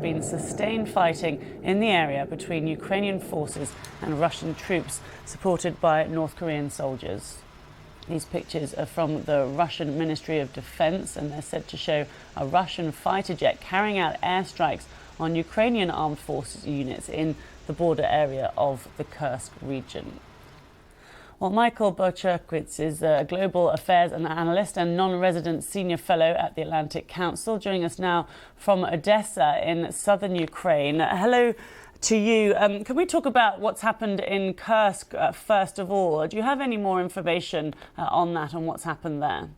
been sustained fighting in the area between Ukrainian forces and Russian troops supported by North Korean soldiers. These pictures are from the Russian Ministry of Defense, and they're said to show a Russian fighter jet carrying out airstrikes on Ukrainian armed forces units in the border area of the Kursk region. Well, Michael Bociurkiw is a global affairs analyst and non-resident senior fellow at the Atlantic Council, joining us now from Odessa in southern Ukraine. Hello to you. Can we talk about what's happened in Kursk first of all? Do you have any more information on that, on what's happened there?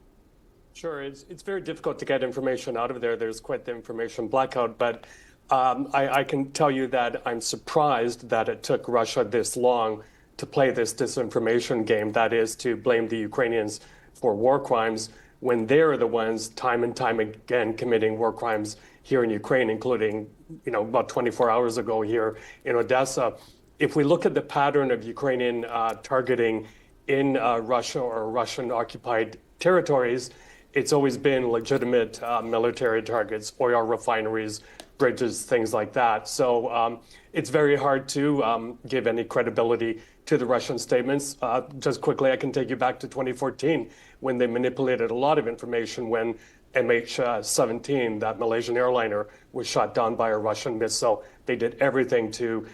Sure. It's very difficult to get information out of there. There's quite the information blackout, but I can tell you that I'm surprised that it took Russia this long to play this disinformation game, that is to blame the Ukrainians for war crimes when they're the ones time and time again committing war crimes here in Ukraine, including, about 24 hours ago here in Odessa. If we look at the pattern of Ukrainian targeting in Russia or Russian occupied territories, it's always been legitimate military targets, oil refineries, bridges, things like that. So it's very hard to give any credibility to the Russian statements. Just quickly, I can take you back to 2014 when they manipulated a lot of information when MH17, that Malaysian airliner, was shot down by a Russian missile. They did everything to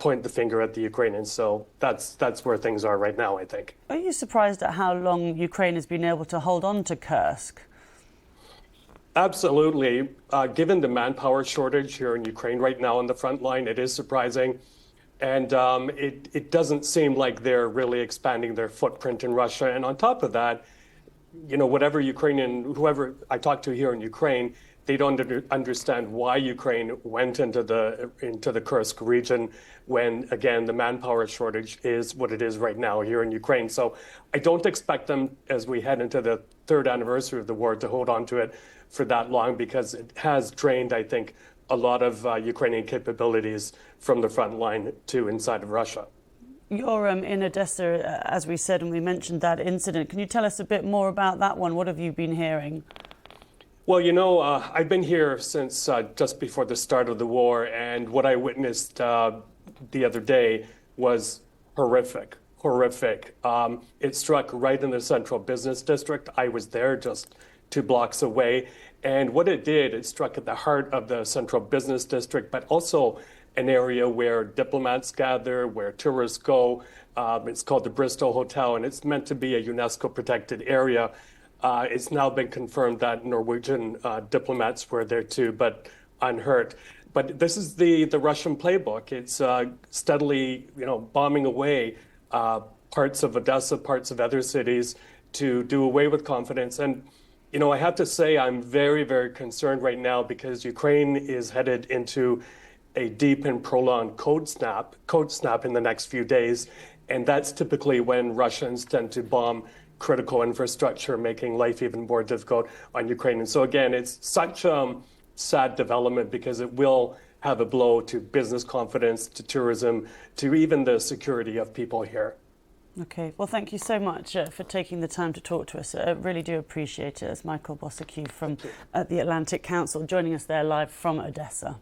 point the finger at the Ukrainians. So that's where things are right now, I think. Are you surprised at how long Ukraine has been able to hold on to Kursk? Absolutely. Given the manpower shortage here in Ukraine right now on the front line, it is surprising. And it doesn't seem like they're really expanding their footprint in Russia. And on top of that, whoever I talk to here in Ukraine, they don't understand why Ukraine went into the Kursk region when, again, the manpower shortage is what it is right now here in Ukraine. So I don't expect them, as we head into the third anniversary of the war, to hold on to it for that long, because it has drained, I think, a lot of Ukrainian capabilities from the front line to inside of Russia. You're in Odessa, as we said, and we mentioned that incident. Can you tell us a bit more about that one? What have you been hearing? Well, I've been here since just before the start of the war, and what I witnessed the other day was horrific. It struck right in the central business district. I was there just 2 blocks away. And what it did, it struck at the heart of the central business district, but also an area where diplomats gather, where tourists go. It's called the Bristol Hotel, and it's meant to be a UNESCO protected area. It's now been confirmed that Norwegian diplomats were there too, but unhurt. But this is the Russian playbook. It's steadily, bombing away parts of Odessa, parts of other cities to do away with confidence. And I have to say I'm very, very concerned right now because Ukraine is headed into a deep and prolonged cold snap in the next few days. And that's typically when Russians tend to bomb critical infrastructure, making life even more difficult on Ukraine. And so again, it's such a sad development because it will have a blow to business confidence, to tourism, to even the security of people here. Okay, well, thank you so much for taking the time to talk to us. I really do appreciate it. It's Michael Bociurkiw from the Atlantic Council joining us there live from Odessa.